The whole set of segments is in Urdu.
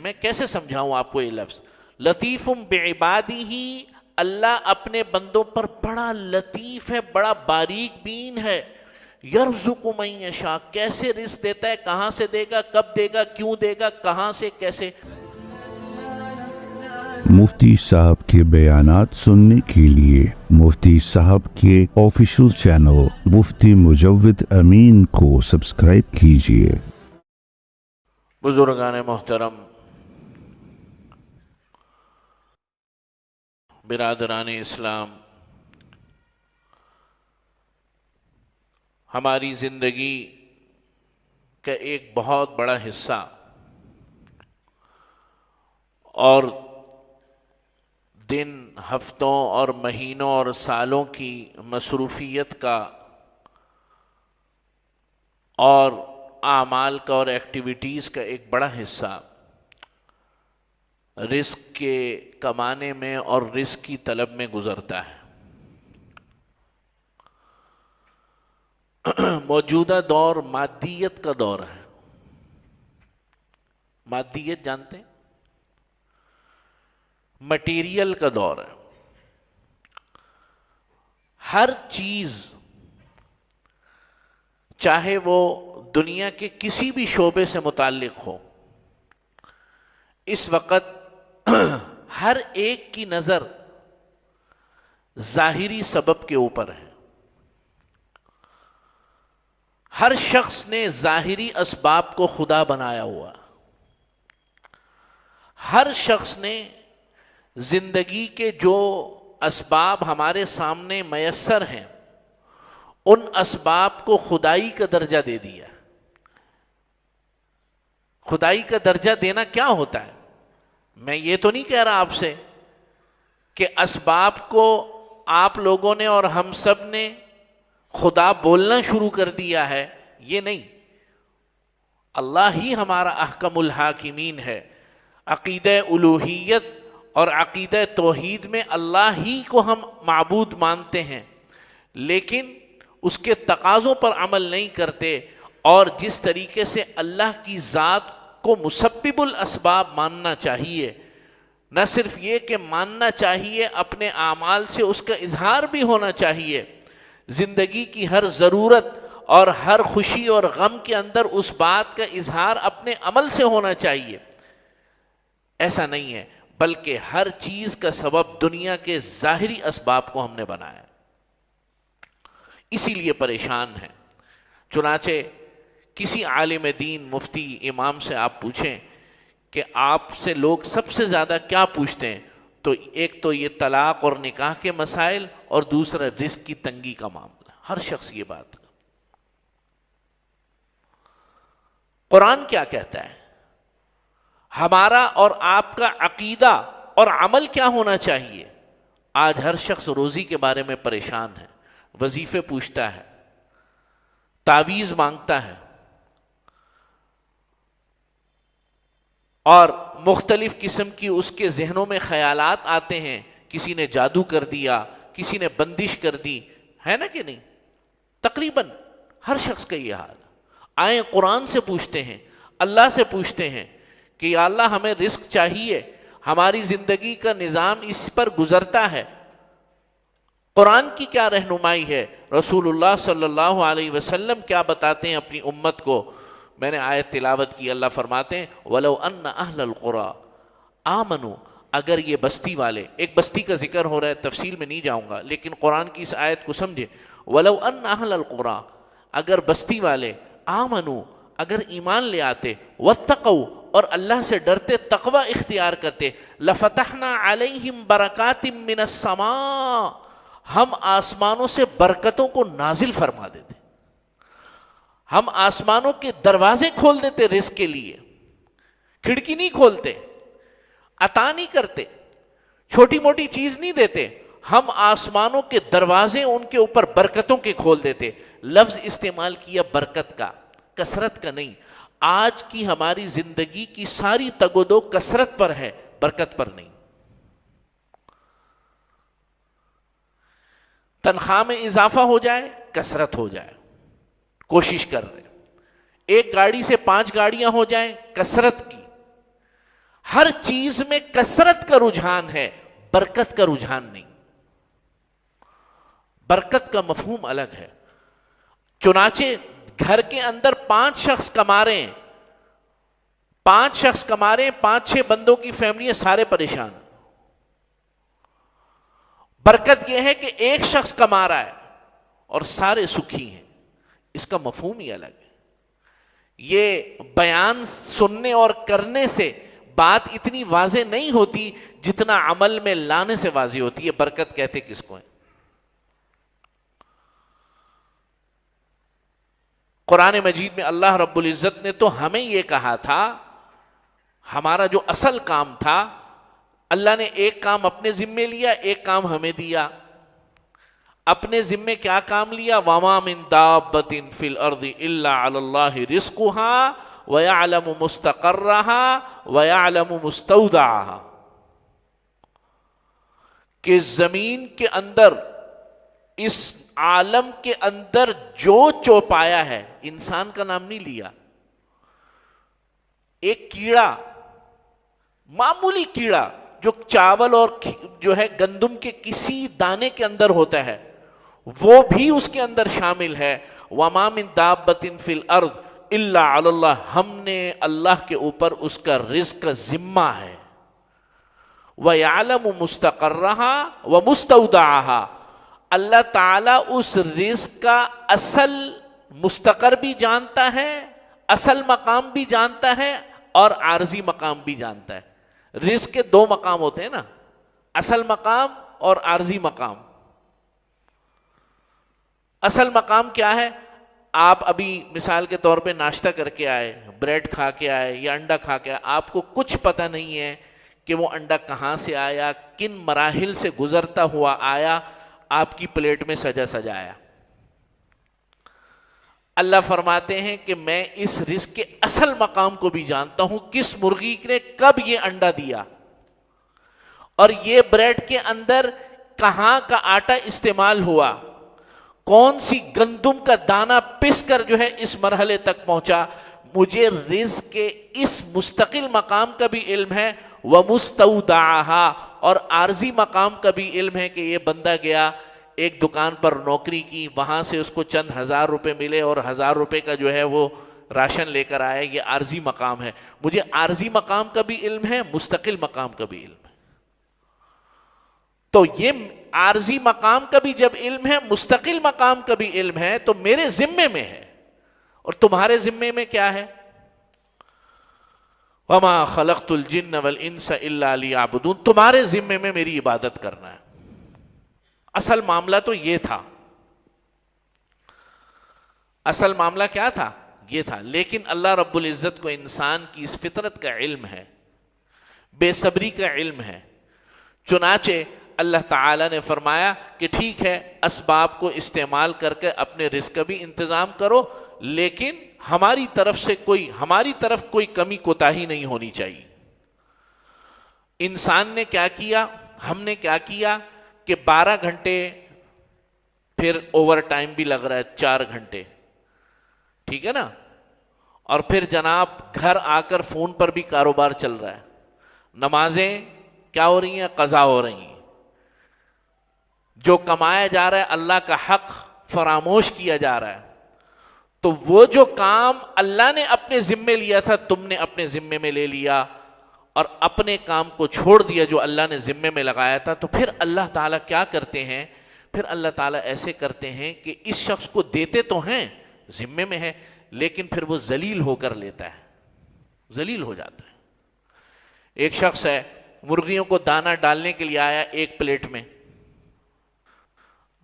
میں کیسے سمجھاؤں آپ کو یہ لفظ لطیفم بعبادہ، اللہ اپنے بندوں پر بڑا لطیف ہے، بڑا باریک بین ہے. یرزق من یشاء، کیسے رزق دیتا ہے، کہاں سے دے گا، کب دے گا، کیوں دے گا، کہاں سے، کیسے. مفتی صاحب کے بیانات سننے کے لیے مفتی صاحب کے آفیشیل چینل مفتی مجود امین کو سبسکرائب کیجیے. بزرگان محترم، برادران اسلام، ہماری زندگی کا ایک بہت بڑا حصہ اور دن، ہفتوں اور مہینوں اور سالوں کی مصروفیت کا اور اعمال کا اور ایکٹیویٹیز کا ایک بڑا حصہ رزق کے کمانے میں اور رزق کی طلب میں گزرتا ہے. موجودہ دور مادیت کا دور ہے. مادیت جانتے ہیں؟ مٹیریل کا دور ہے. ہر چیز چاہے وہ دنیا کے کسی بھی شعبے سے متعلق ہو، اس وقت ہر ایک کی نظر ظاہری سبب کے اوپر ہے. ہر شخص نے ظاہری اسباب کو خدا بنایا ہوا. ہر شخص نے زندگی کے جو اسباب ہمارے سامنے میسر ہیں ان اسباب کو خدائی کا درجہ دے دیا. خدائی کا درجہ دینا کیا ہوتا ہے؟ میں یہ تو نہیں کہہ رہا آپ سے کہ اسباب کو آپ لوگوں نے اور ہم سب نے خدا بولنا شروع کر دیا ہے، یہ نہیں. اللہ ہی ہمارا احکم الحاکمین ہے. عقیدہ الوہیت اور عقیدہ توحید میں اللہ ہی کو ہم معبود مانتے ہیں، لیکن اس کے تقاضوں پر عمل نہیں کرتے. اور جس طریقے سے اللہ کی ذات کو مسبب الاسباب ماننا چاہیے، نہ صرف یہ کہ ماننا چاہیے، اپنے اعمال سے اس کا اظہار بھی ہونا چاہیے. زندگی کی ہر ضرورت اور ہر خوشی اور غم کے اندر اس بات کا اظہار اپنے عمل سے ہونا چاہیے. ایسا نہیں ہے، بلکہ ہر چیز کا سبب دنیا کے ظاہری اسباب کو ہم نے بنایا، اسی لیے پریشان ہیں. چنانچہ کسی عالم دین، مفتی، امام سے آپ پوچھیں کہ آپ سے لوگ سب سے زیادہ کیا پوچھتے ہیں، تو ایک تو یہ طلاق اور نکاح کے مسائل، اور دوسرا رزق کی تنگی کا معاملہ. ہر شخص یہ بات. قرآن کیا کہتا ہے؟ ہمارا اور آپ کا عقیدہ اور عمل کیا ہونا چاہیے؟ آج ہر شخص روزی کے بارے میں پریشان ہے، وظیفے پوچھتا ہے، تعویذ مانگتا ہے، اور مختلف قسم کی اس کے ذہنوں میں خیالات آتے ہیں. کسی نے جادو کر دیا، کسی نے بندش کر دی، ہے نا کہ نہیں؟ تقریباً ہر شخص کا یہ حال. آئیں قرآن سے پوچھتے ہیں، اللہ سے پوچھتے ہیں کہ یا اللہ ہمیں رزق چاہیے، ہماری زندگی کا نظام اس پر گزرتا ہے. قرآن کی کیا رہنمائی ہے؟ رسول اللہ صلی اللہ علیہ وسلم کیا بتاتے ہیں اپنی امت کو؟ میں نے آیت تلاوت کی، اللہ فرماتے ہیں وَلَوْ أَنَّ أَهْلَ الْقُرَىٰ آمَنُوا، اگر یہ بستی والے، ایک بستی کا ذکر ہو رہا ہے، تفصیل میں نہیں جاؤں گا، لیکن قرآن کی اس آیت کو سمجھے. وَلَوْ أَنَّ أَهْلَ الْقُرَىٰ، اگر بستی والے، آمنوا، اگر ایمان لے آتے، واتقوا، اور اللہ سے ڈرتے، تقوی اختیار کرتے، لَفَتَحْنَا عَلَيْهِمْ بَرَكَاتٍ مِّنَ السَّمَاءِ، ہم آسمانوں سے برکتوں کو نازل فرما دیتے، ہم آسمانوں کے دروازے کھول دیتے رزق کے لیے. کھڑکی نہیں کھولتے، عطا نہیں کرتے، چھوٹی موٹی چیز نہیں دیتے، ہم آسمانوں کے دروازے ان کے اوپر برکتوں کے کھول دیتے. لفظ استعمال کیا برکت کا، کثرت کا نہیں. آج کی ہماری زندگی کی ساری تگ و دو کثرت پر ہے، برکت پر نہیں. تنخواہ میں اضافہ ہو جائے، کثرت ہو جائے، کوشش کر رہے. ایک گاڑی سے 5 گاڑیاں ہو جائیں، کثرت کی. ہر چیز میں کثرت کا رجحان ہے، برکت کا رجحان نہیں۔ برکت کا مفہوم الگ ہے۔ چنانچہ گھر کے اندر 5 شخص کما رہے ہیں، 5 شخص کما رہے ہیں، 5-6 بندوں کی فیملی ہے، سارے پریشان۔ برکت یہ ہے کہ ایک شخص کما رہا ہے اور سارے سکھی ہیں، اس کا مفہوم ہی الگ ہے۔ یہ بیان سننے اور کرنے سے بات اتنی واضح نہیں ہوتی جتنا عمل میں لانے سے واضح ہوتی ہے۔ برکت کہتے کس کو ہے؟ قرآن مجید میں اللہ رب العزت نے تو ہمیں یہ کہا تھا، ہمارا جو اصل کام تھا، اللہ نے ایک کام اپنے ذمے لیا، ایک کام ہمیں دیا۔ اپنے ذمے کیا کام لیا؟ وَمَا مِن دَابَّةٍ فِي الْأَرْضِ إِلَّا عَلَى اللَّهِ رِزْقُهَا وَيَعْلَمُ مُسْتَقَرَّهَا وَيَعْلَمُ مُسْتَوْدَعَهَا، کہ زمین کے اندر، اس عالم کے اندر جو چوپایا ہے، انسان کا نام نہیں لیا، ایک کیڑا، معمولی کیڑا جو چاول اور جو ہے گندم کے کسی دانے کے اندر ہوتا ہے، وہ بھی اس کے اندر شامل ہے۔ وَمَا مِن دَابَّةٍ فِي الْأَرْضِ إِلَّا عَلَى اللَّهِ، ہم نے اللہ کے اوپر اس کا رزق کا ذمہ ہے۔ وَيَعْلَمُ مُسْتَقَرَّهَا وَمُسْتَوْدَعَهَا، اللہ تعالیٰ اس رزق کا اصل مستقر بھی جانتا ہے، اصل مقام بھی جانتا ہے، اور عارضی مقام بھی جانتا ہے۔ رزق کے 2 مقام ہوتے ہیں نا، اصل مقام اور عارضی مقام۔ اصل مقام کیا ہے؟ آپ ابھی مثال کے طور پہ ناشتہ کر کے آئے، بریڈ کھا کے آئے یا انڈا کھا کے آئے، آپ کو کچھ پتہ نہیں ہے کہ وہ انڈا کہاں سے آیا، کن مراحل سے گزرتا ہوا آیا، آپ کی پلیٹ میں سجا سجایا۔ اللہ فرماتے ہیں کہ میں اس رزق کے اصل مقام کو بھی جانتا ہوں، کس مرغی نے کب یہ انڈا دیا، اور یہ بریڈ کے اندر کہاں کا آٹا استعمال ہوا، کون سی گندم کا دانہ پس کر جو ہے اس مرحلے تک پہنچا۔ مجھے رزق کے اس مستقل مقام کا بھی علم ہے، وَمُسْتَوْدَعَهَا، اور عارضی مقام کا بھی علم ہے کہ یہ بندہ گیا ایک دکان پر نوکری کی، وہاں سے اس کو چند 1000 روپے ملے اور 1000 روپے کا جو ہے وہ راشن لے کر آیا، یہ عارضی مقام ہے۔ مجھے عارضی مقام کا بھی علم ہے، مستقل مقام کا بھی علم ہے۔ تو یہ عارضی مقام کا بھی جب علم ہے، مستقل مقام کا بھی علم ہے، تو میرے ذمے میں ہے، اور تمہارے ذمے میں کیا ہے؟ وَمَا خَلَقْتُ الْجِنَّ وَالْإِنسَ إِلَّا لِيَعْبُدُونَ، تمہارے ذمے میں میری عبادت کرنا ہے۔ اصل معاملہ تو یہ تھا، اصل معاملہ کیا تھا؟ یہ تھا۔ لیکن اللہ رب العزت کو انسان کی اس فطرت کا علم ہے، بے صبری کا علم ہے، چنانچہ اللہ تعالیٰ نے فرمایا کہ ٹھیک ہے، اسباب کو استعمال کر کے اپنے رزق کا بھی انتظام کرو، لیکن ہماری طرف کوئی کمی کوتاہی نہیں ہونی چاہیے۔ انسان نے کیا کیا، ہم نے کیا کیا کہ 12 گھنٹے، پھر اوور ٹائم بھی لگ رہا ہے 4 گھنٹے، ٹھیک ہے نا، اور پھر جناب گھر آ کر فون پر بھی کاروبار چل رہا ہے، نمازیں کیا ہو رہی ہیں؟ قضا ہو رہی ہیں، جو کمایا جا رہا ہے اللہ کا حق فراموش کیا جا رہا ہے۔ تو وہ جو کام اللہ نے اپنے ذمے لیا تھا، تم نے اپنے ذمے میں لے لیا اور اپنے کام کو چھوڑ دیا جو اللہ نے ذمے میں لگایا تھا۔ تو پھر اللہ تعالیٰ کیا کرتے ہیں؟ پھر اللہ تعالیٰ ایسے کرتے ہیں کہ اس شخص کو دیتے تو ہیں، ذمے میں ہے، لیکن پھر وہ ذلیل ہو کر لیتا ہے، ذلیل ہو جاتا ہے۔ ایک شخص ہے، مرغیوں کو دانہ ڈالنے کے لیے آیا، ایک پلیٹ میں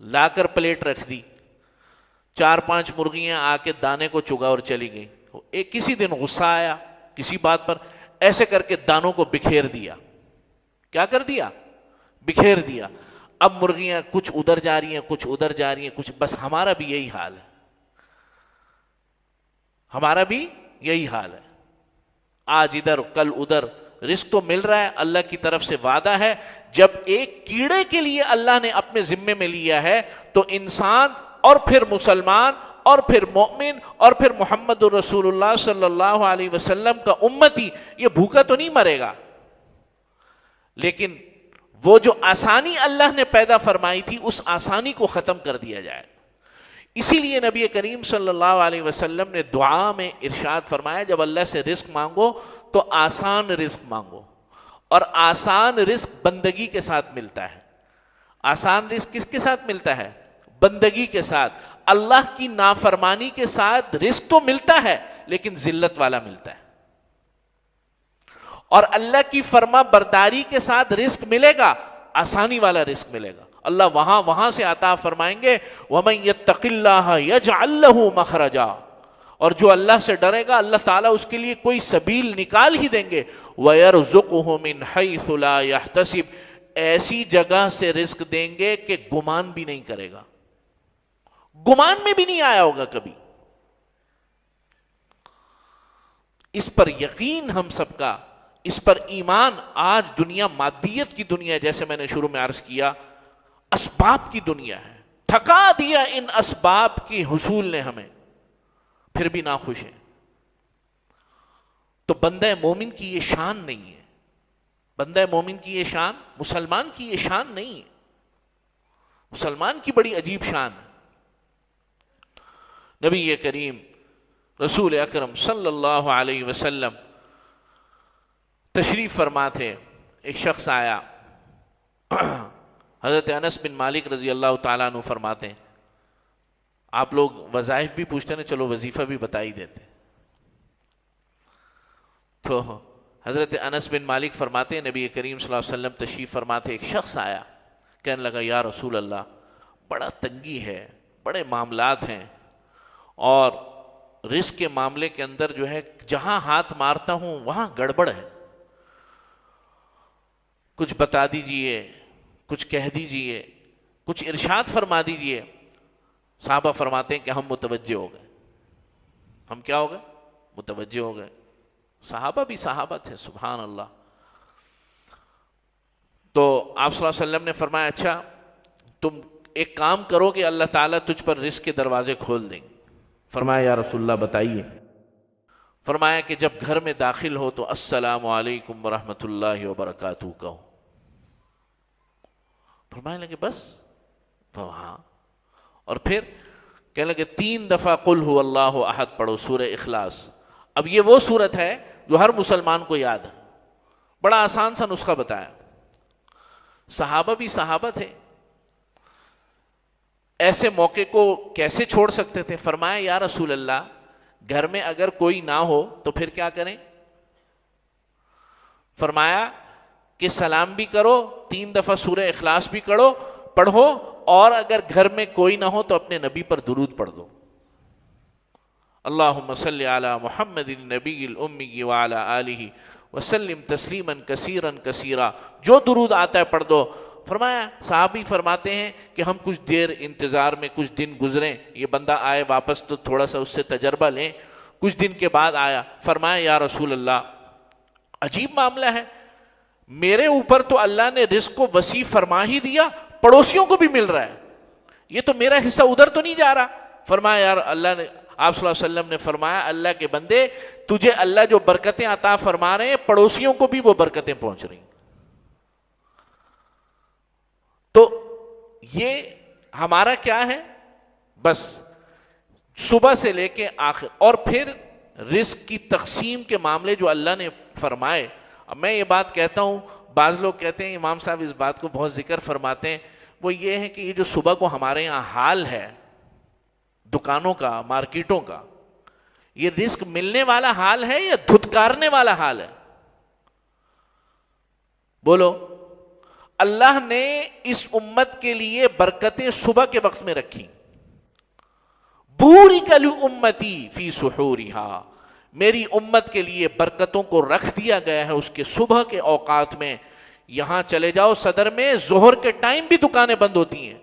لا کر پلیٹ رکھ دی، 4-5 مرغیاں آ کے دانے کو چگا اور چلی گئی۔ ایک کسی دن غصہ آیا کسی بات پر، ایسے کر کے دانوں کو بکھیر دیا۔ کیا کر دیا؟ بکھیر دیا۔ اب مرغیاں کچھ ادھر جا رہی ہیں، کچھ ادھر جا رہی ہیں، کچھ، بس ہمارا بھی یہی حال ہے، ہمارا بھی یہی حال ہے، آج ادھر کل ادھر۔ رزق تو مل رہا ہے، اللہ کی طرف سے وعدہ ہے۔ جب ایک کیڑے کے لیے اللہ نے اپنے ذمے میں لیا ہے، تو انسان اور پھر مسلمان اور پھر مومن اور پھر محمد الرسول اللہ صلی اللہ علیہ وسلم کا امتی یہ بھوکا تو نہیں مرے گا، لیکن وہ جو آسانی اللہ نے پیدا فرمائی تھی اس آسانی کو ختم کر دیا جائے. اسی لیے نبی کریم صلی اللہ علیہ وسلم نے دعا میں ارشاد فرمایا جب اللہ سے رزق مانگو تو آسان رزق مانگو, اور آسان رزق بندگی کے ساتھ ملتا ہے. آسان رزق کس کے ساتھ ملتا ہے؟ بندگی کے ساتھ. اللہ کی نافرمانی کے ساتھ رزق تو ملتا ہے لیکن ذلت والا ملتا ہے, اور اللہ کی فرما برداری کے ساتھ رزق ملے گا, آسانی والا رزق ملے گا. اللہ وہاں سے عطا فرمائیں گے وَمَن يَتَّقِ اللَّهَ يَجْعَلْ لَهُ مَخْرَجًا, اور جو اللہ سے ڈرے گا اللہ تعالیٰ اس کے لیے کوئی سبیل نکال ہی دیں گے. وَيَرْزُقُهُ مِنْ حَيْثُ لَا يَحْتَسِبُ, ایسی جگہ سے رزق دیں گے کہ گمان بھی نہیں کرے گا, گمان میں بھی نہیں آیا ہوگا کبھی. اس پر یقین ہم سب کا, اس پر ایمان. آج دنیا مادیت کی دنیا, جیسے میں نے شروع میں عرض کیا, اسباب کی دنیا ہے. تھکا دیا ان اسباب کی حصول نے ہمیں, پھر بھی ناخوش ہیں. تو بندہ مومن کی یہ شان نہیں ہے, بندہ مومن کی یہ شان, مسلمان کی یہ شان نہیں ہے. مسلمان کی بڑی عجیب شان ہے. نبی کریم رسول اکرم صلی اللہ علیہ وسلم تشریف فرما تھے. ایک شخص آیا, حضرت انس بن مالک رضی اللہ تعالیٰ عنہ فرماتے ہیں, آپ لوگ وظائف بھی پوچھتے ہیں, چلو وظیفہ بھی بتا ہی دیتے. تو حضرت انس بن مالک فرماتے ہیں نبی کریم صلی اللہ علیہ وسلم تشریف فرماتے, ایک شخص آیا, کہنے لگا یا رسول اللہ بڑا تنگی ہے, بڑے معاملات ہیں, اور رزق کے معاملے کے اندر جو ہے جہاں ہاتھ مارتا ہوں وہاں گڑبڑ ہے, کچھ بتا دیجئے, کچھ کہہ دیجئے, کچھ ارشاد فرما دیجئے. صحابہ فرماتے ہیں کہ ہم متوجہ ہو گئے. ہم کیا ہو گئے؟ متوجہ ہو گئے. صحابہ بھی صحابہ تھے, سبحان اللہ. تو آپ صلی اللہ علیہ وسلم نے فرمایا اچھا تم ایک کام کرو کہ اللہ تعالیٰ تجھ پر رزق کے دروازے کھول دیں گے. فرمایا یا رسول اللہ بتائیے. فرمایا کہ جب گھر میں داخل ہو تو السلام علیکم ورحمۃ اللہ وبرکاتہ کہو. فرمانے لگے بس؟ ہاں. اور پھر کہنے لگے 3 دفعہ قل هو اللہ احد پڑھو, سورہ اخلاص. اب یہ وہ صورت ہے جو ہر مسلمان کو یاد ہے, بڑا آسان سا نسخہ بتایا. صحابہ بھی صحابہ تھے, ایسے موقع کو کیسے چھوڑ سکتے تھے؟ فرمایا یا رسول اللہ گھر میں اگر کوئی نہ ہو تو پھر کیا کریں؟ فرمایا کہ سلام بھی کرو, 3 دفعہ سورہ اخلاص بھی پڑھو, اور اگر گھر میں کوئی نہ ہو تو اپنے نبی پر درود پڑھ دو. اللہم صلی علی محمد النبی الامی وعلی آلہ وسلم تسلیما کثیرا کثیرا, جو درود آتا ہے پڑھ دو. فرمایا صحابی فرماتے ہیں کہ ہم کچھ دیر انتظار میں, کچھ دن گزریں, یہ بندہ آئے واپس تو تھوڑا سا اس سے تجربہ لیں. کچھ دن کے بعد آیا, فرمایا یا رسول اللہ عجیب معاملہ ہے, میرے اوپر تو اللہ نے رزق کو وسیع فرما ہی دیا, پڑوسیوں کو بھی مل رہا ہے, یہ تو میرا حصہ ادھر تو نہیں جا رہا. فرمایا یار اللہ نے, آپ صلی اللہ علیہ وسلم نے فرمایا اللہ کے بندے تجھے اللہ جو برکتیں عطا فرما رہے ہیں پڑوسیوں کو بھی وہ برکتیں پہنچ رہی ہیں. تو یہ ہمارا کیا ہے؟ بس صبح سے لے کے آخر. اور پھر رزق کی تقسیم کے معاملے جو اللہ نے فرمائے. اب میں یہ بات کہتا ہوں, بعض لوگ کہتے ہیں امام صاحب اس بات کو بہت ذکر فرماتے ہیں, وہ یہ ہے کہ یہ جو صبح کو ہمارے یہاں حال ہے دکانوں کا, مارکیٹوں کا, یہ رزق ملنے والا حال ہے یا دھتکارنے والا حال ہے؟ بولو. اللہ نے اس امت کے لیے برکتیں صبح کے وقت میں رکھی. بورک لامتی فی سحورہا, میری امت کے لیے برکتوں کو رکھ دیا گیا ہے اس کے صبح کے اوقات میں. یہاں چلے جاؤ صدر میں, ظہر کے ٹائم بھی دکانیں بند ہوتی ہیں,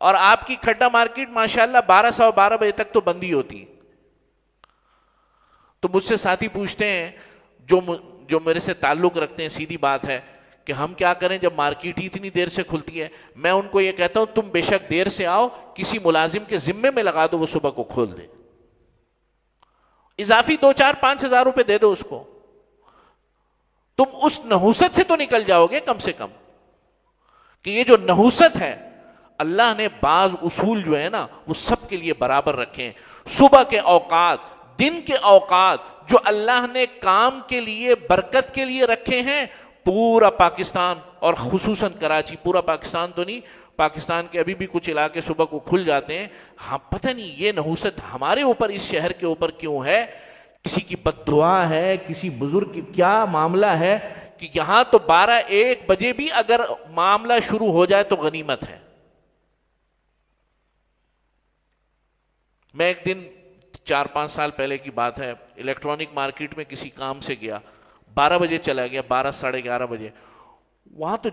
اور آپ کی کھڈا مارکیٹ ماشاءاللہ 12 بجے تک تو بند ہی ہوتی ہے. تو مجھ سے ساتھی پوچھتے ہیں جو میرے سے تعلق رکھتے ہیں, سیدھی بات ہے کہ ہم کیا کریں جب مارکیٹ ہی اتنی دیر سے کھلتی ہے. میں ان کو یہ کہتا ہوں تم بے شک دیر سے آؤ, کسی ملازم کے ذمے میں لگا دو, وہ صبح کو کھول دے, اضافی 2-4-5 ہزار روپے دے دو اس کو. تم اس نحوست سے تو نکل جاؤ گے کم سے کم، کہ یہ جو نحوست ہے اللہ نے بعض اصول جو ہے نا وہ سب کے لیے برابر رکھے ہیں. صبح کے اوقات، دن کے اوقات جو اللہ نے کام کے لیے، برکت کے لیے رکھے ہیں، پورا پاکستان اور خصوصاً کراچی، پورا پاکستان تو نہیں، پاکستان کے ابھی بھی کچھ علاقے صبح کو کھل جاتے ہیں. ہاں پتہ نہیں یہ نحوست ہمارے اوپر، اس شہر کے اوپر کیوں ہے؟ کسی کی بد دعا ہے، کسی بزرگ کی کیا معاملہ ہے کہ یہاں تو 12-1 بجے بھی اگر معاملہ شروع ہو جائے تو غنیمت ہے. میں ایک دن 4-5 سال پہلے کی بات ہے، الیکٹرانک مارکیٹ میں کسی کام سے گیا، 12 بجے چلا گیا، 12 ساڑھے 11 بجے. وہاں تو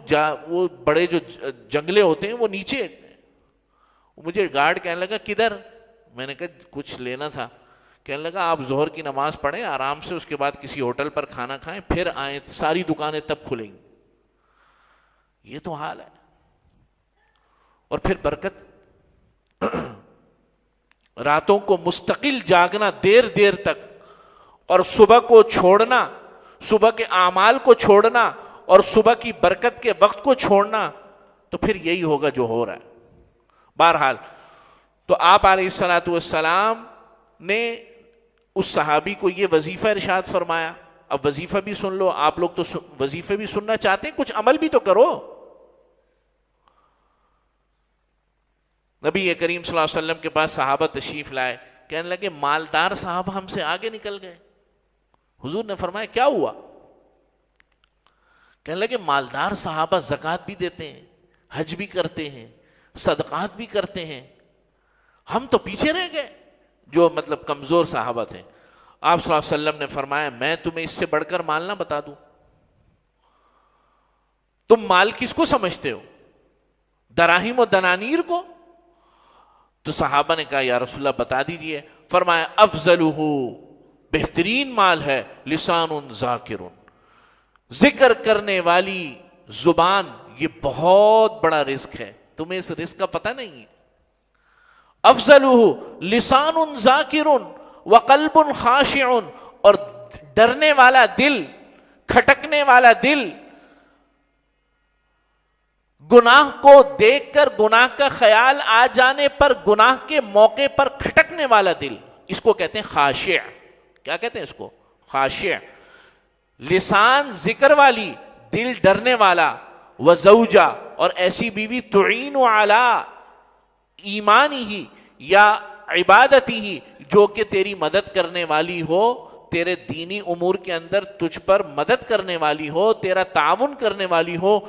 وہ بڑے جو جنگلے ہوتے ہیں وہ نیچے، مجھے گارڈ کہنے لگا کدھر؟ میں نے کہا کچھ لینا تھا. کہنے لگا آپ ظہر کی نماز پڑھیں آرام سے، اس کے بعد کسی ہوٹل پر کھانا کھائیں، پھر آئیں، ساری دکانیں تب کھلیں گی. یہ تو حال ہے. اور پھر برکت، راتوں کو مستقل جاگنا دیر دیر تک، اور صبح کو چھوڑنا، صبح کے اعمال کو چھوڑنا اور صبح کی برکت کے وقت کو چھوڑنا، تو پھر یہی ہوگا جو ہو رہا ہے. بہرحال تو آپ علیہ الصلوۃ والسلام نے اس صحابی کو یہ وظیفہ ارشاد فرمایا. اب وظیفہ بھی سن لو، آپ لوگ تو وظیفے بھی سننا چاہتے ہیں، کچھ عمل بھی تو کرو. نبی کریم صلی اللہ علیہ وسلم کے پاس صحابہ تشریف لائے، کہنے لگے مالدار صاحب ہم سے آگے نکل گئے. حضور نے فرمایا کیا ہوا؟ کہنے لگے مالدار صحابہ زکوٰۃ بھی دیتے ہیں، حج بھی کرتے ہیں، صدقات بھی کرتے ہیں، ہم تو پیچھے رہ گئے جو مطلب کمزور صحابہ تھے. آپ صلی اللہ علیہ وسلم نے فرمایا میں تمہیں اس سے بڑھ کر مال نہ بتا دوں؟ تم مال کس کو سمجھتے ہو؟ دراہیم و دنانیر کو؟ تو صحابہ نے کہا یا رسول اللہ بتا دیجئے. فرمایا افضلہ، بہترین مال ہے لسان ذاکر، ذکر کرنے والی زبان. یہ بہت بڑا رزق ہے، تمہیں اس رزق کا پتہ نہیں ہے. افضلہ لسان ذاکر وقلب خاشع، اور ڈرنے والا دل، کھٹکنے والا دل، گناہ کو دیکھ کر گناہ کا خیال آ جانے پر گناہ کے موقع پر کھٹکنے والا دل، اس کو کہتے ہیں خاشع. کیا کہتے ہیں اس کو؟ خاشع. لسان ذکر والی، دل ڈرنے والا. وزوجہ، اور ایسی بیوی تعین علی ایمانی ہی یا عبادتی ہی، جو کہ تیری مدد کرنے والی ہو، تیرے دینی امور کے اندر تجھ پر مدد کرنے والی ہو، تیرا تعاون کرنے والی ہو.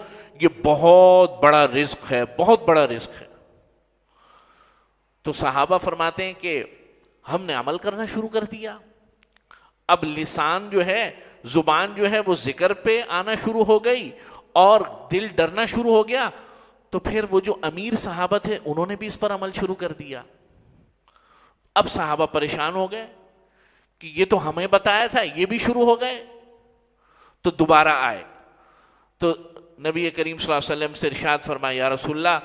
یہ بہت بڑا رزق ہے، بہت بڑا رزق ہے. تو صحابہ فرماتے ہیں کہ ہم نے عمل کرنا شروع کر دیا. اب لسان جو ہے، زبان جو ہے وہ ذکر پہ آنا شروع ہو گئی اور دل ڈرنا شروع ہو گیا. تو پھر وہ جو امیر صحابہ تھے انہوں نے بھی اس پر عمل شروع کر دیا. اب صحابہ پریشان ہو گئے کہ یہ تو ہمیں بتایا تھا، یہ بھی شروع ہو گئے. تو دوبارہ آئے تو نبی کریم صلی اللہ علیہ وسلم سے ارشاد فرمایا یا رسول اللہ،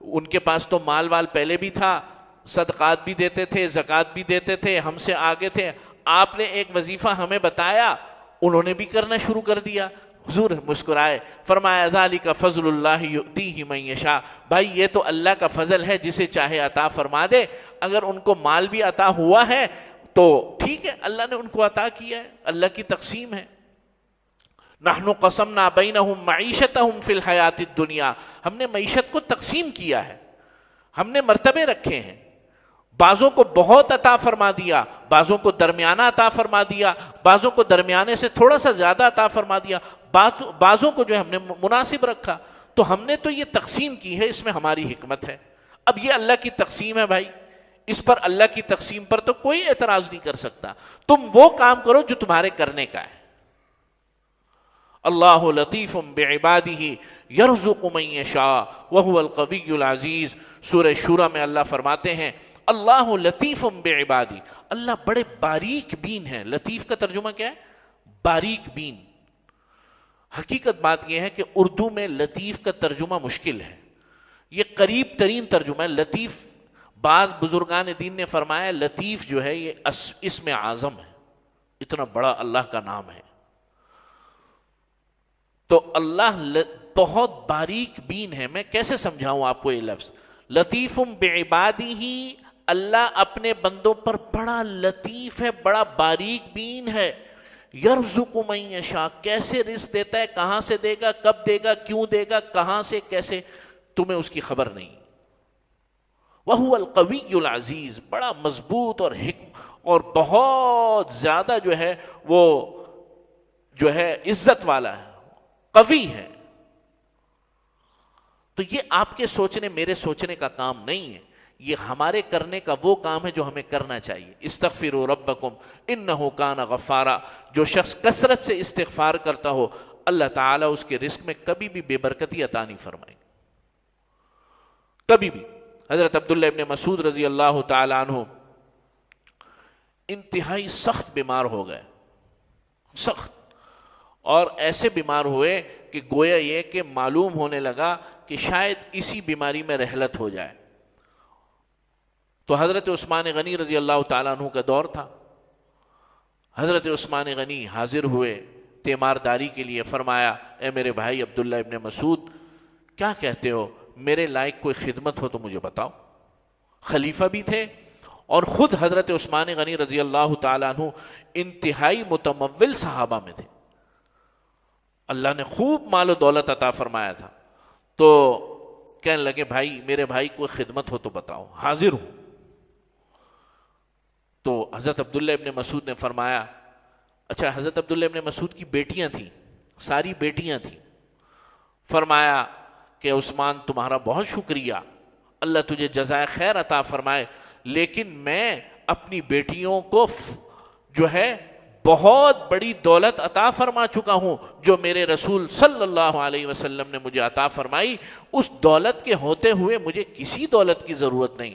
ان کے پاس تو مال وال پہلے بھی تھا، صدقات بھی دیتے تھے، زکوٰۃ بھی دیتے تھے، ہم سے آگے تھے. آپ نے ایک وظیفہ ہمیں بتایا، انہوں نے بھی کرنا شروع کر دیا. حضور مسکرائے، فرمایا ذالک فضل اللہ یؤتیہ من یشاء. بھائی یہ تو اللہ کا فضل ہے، جسے چاہے عطا فرما دے. اگر ان کو مال بھی عطا ہوا ہے تو ٹھیک ہے، اللہ نے ان کو عطا کیا ہے، اللہ کی تقسیم ہے. نحن قسمنا بینہم معیشتہم فی الحیات الدنیا، ہم نے معیشت کو تقسیم کیا ہے، ہم نے مرتبے رکھے ہیں. بعضوں کو بہت عطا فرما دیا، بعضوں کو درمیانہ عطا فرما دیا، بعضوں کو درمیانے سے تھوڑا سا زیادہ عطا فرما دیا، بعضوں کو جو ہم نے مناسب رکھا. تو ہم نے تو یہ تقسیم کی ہے، اس میں ہماری حکمت ہے. اب یہ اللہ کی تقسیم ہے بھائی، اس پر اللہ کی تقسیم پر تو کوئی اعتراض نہیں کر سکتا. تم وہ کام کرو جو تمہارے کرنے کا ہے. اللہ لطیف بعبادہ یرزق من یشاء وہو القوی العزیز. سورہ شورى میں اللہ فرماتے ہیں اللہ لطیف بعبادہ، اللہ بڑے باریک بین ہے. لطیف کا ترجمہ کیا ہے؟ باریک بین. حقیقت بات یہ ہے کہ اردو میں لطیف کا ترجمہ مشکل ہے، یہ قریب ترین ترجمہ ہے. لطیف، بعض بزرگان دین نے فرمایا لطیف جو ہے یہ اسم اعظم ہے، اتنا بڑا اللہ کا نام ہے. تو اللہ بہت باریک بین ہے. میں کیسے سمجھاؤں آپ کو یہ لفظ لطیف بعبادہ؟ اللہ اپنے بندوں پر بڑا لطیف ہے, بڑا باریک بین ہے. یرزق من یشاء, کیسے رزق دیتا ہے, کہاں سے دے گا, کب دے گا, کیوں دے گا, کہاں سے, کیسے, تمہیں اس کی خبر نہیں. وَهُوَ الْقَوِيُّ الْعَزِيزُ, بڑا مضبوط اور اور بہت زیادہ جو ہے وہ جو ہے عزت والا ہے, قوی ہے. تو یہ آپ کے سوچنے میرے سوچنے کا کام نہیں ہے, یہ ہمارے کرنے کا وہ کام ہے جو ہمیں کرنا چاہیے. استغفروا ربکم انہ کان غفارا, جو شخص کثرت سے استغفار کرتا ہو اللہ تعالیٰ اس کے رزق میں کبھی بھی بے برکتی عطا نہیں فرمائے, کبھی بھی. حضرت عبداللہ ابن مسعود رضی اللہ تعالیٰ عنہ انتہائی سخت بیمار ہو گئے, سخت, اور ایسے بیمار ہوئے کہ گویا یہ کہ معلوم ہونے لگا کہ شاید اسی بیماری میں رحلت ہو جائے. تو حضرت عثمان غنی رضی اللہ تعالیٰ عنہ کا دور تھا. حضرت عثمان غنی حاضر ہوئے تیمارداری کے لیے. فرمایا اے میرے بھائی عبداللہ ابن مسعود, کیا کہتے ہو, میرے لائق کوئی خدمت ہو تو مجھے بتاؤ. خلیفہ بھی تھے اور خود حضرت عثمان غنی رضی اللہ تعالیٰ عنہ انتہائی متمول صحابہ میں تھے, اللہ نے خوب مال و دولت عطا فرمایا تھا. تو کہنے لگے بھائی میرے بھائی کوئی خدمت ہو تو بتاؤ, حاضر ہوں. تو حضرت عبداللہ ابن مسعود نے فرمایا, اچھا حضرت عبداللہ ابن مسعود کی بیٹیاں تھیں, ساری بیٹیاں تھیں. فرمایا کہ عثمان تمہارا بہت شکریہ, اللہ تجھے جزائے خیر عطا فرمائے, لیکن میں اپنی بیٹیوں کو جو ہے بہت بڑی دولت عطا فرما چکا ہوں جو میرے رسول صلی اللہ علیہ وسلم نے مجھے عطا فرمائی. اس دولت کے ہوتے ہوئے مجھے کسی دولت کی ضرورت نہیں.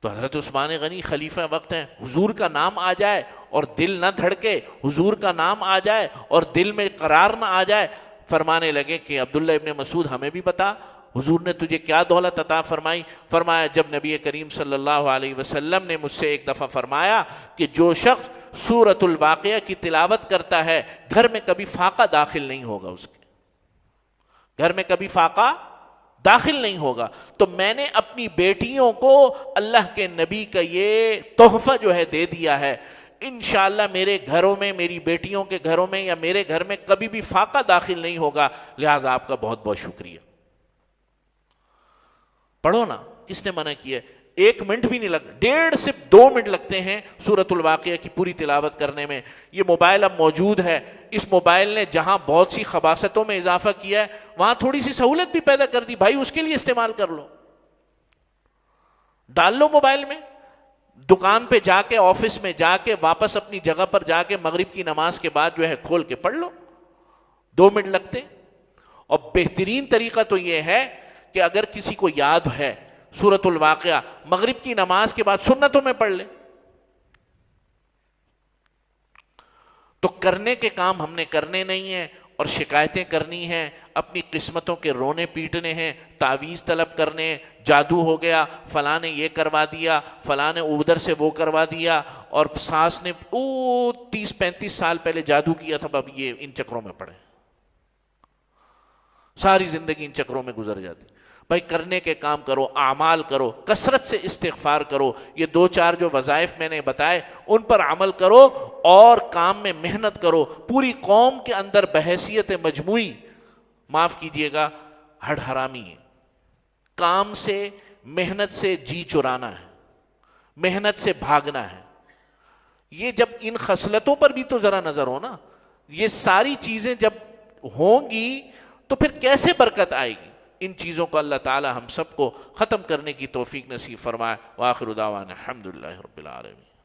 تو حضرت عثمان غنی خلیفہ وقت ہیں, حضور کا نام آ جائے اور دل نہ دھڑکے, حضور کا نام آ جائے اور دل میں قرار نہ آ جائے. فرمانے لگے کہ عبداللہ ابن مسعود ہمیں بھی بتا حضور نے تجھے کیا دولت عطا فرمائی. فرمایا جب نبی کریم صلی اللہ علیہ وسلم نے مجھ سے ایک دفعہ فرمایا کہ جو شخص سورۃ الواقعہ کی تلاوت کرتا ہے گھر میں کبھی فاقہ داخل نہیں ہوگا, اس کے گھر میں کبھی فاقہ داخل نہیں ہوگا. تو میں نے اپنی بیٹیوں کو اللہ کے نبی کا یہ تحفہ جو ہے دے دیا ہے. انشاءاللہ میرے گھروں میں, میری بیٹیوں کے گھروں میں یا میرے گھر میں کبھی بھی فاقہ داخل نہیں ہوگا, لہٰذا آپ کا بہت بہت شکریہ. پڑھو نا, کس نے منع کیا؟ 1 منٹ بھی نہیں لگتا, 1.5 سے 2 منٹ لگتے ہیں سورۃ الواقعہ کی پوری تلاوت کرنے میں. یہ موبائل اب موجود ہے, اس موبائل نے جہاں بہت سی خباثتوں میں اضافہ کیا ہے وہاں تھوڑی سی سہولت بھی پیدا کر دی. بھائی اس کے لیے استعمال کر لو, ڈال لو موبائل میں, دکان پہ جا کے, آفس میں جا کے, واپس اپنی جگہ پر جا کے مغرب کی نماز کے بعد جو ہے کھول کے پڑھ لو, 2 منٹ لگتے. اور بہترین طریقہ تو یہ ہے کہ اگر کسی کو یاد ہے سورۃ الواقعہ مغرب کی نماز کے بعد سنتوں میں پڑھ لے. تو کرنے کے کام ہم نے کرنے نہیں ہیں اور شکایتیں کرنی ہیں, اپنی قسمتوں کے رونے پیٹنے ہیں, تعویذ طلب کرنے ہیں, جادو ہو گیا, فلاں نے یہ کروا دیا, فلاں نے ادھر سے وہ کروا دیا, اور ساس نے 30-35 سال پہلے جادو کیا تھا, اب یہ ان چکروں میں پڑے, ساری زندگی ان چکروں میں گزر جاتی. بھائی کرنے کے کام کرو, اعمال کرو, کثرت سے استغفار کرو. یہ 2-4 جو وظائف میں نے بتائے ان پر عمل کرو اور کام میں محنت کرو. پوری قوم کے اندر بحیثیت مجموعی, معاف کیجیے گا, ہڈ حرامی ہے. کام سے, محنت سے جی چرانا ہے, محنت سے بھاگنا ہے. یہ جب ان خصلتوں پر بھی تو ذرا نظر ہو نا, یہ ساری چیزیں جب ہوں گی تو پھر کیسے برکت آئے گی. ان چیزوں کو اللہ تعالی ہم سب کو ختم کرنے کی توفیق نصیب فرمائے. وآخر دعوانا الحمدللہ رب العالمین.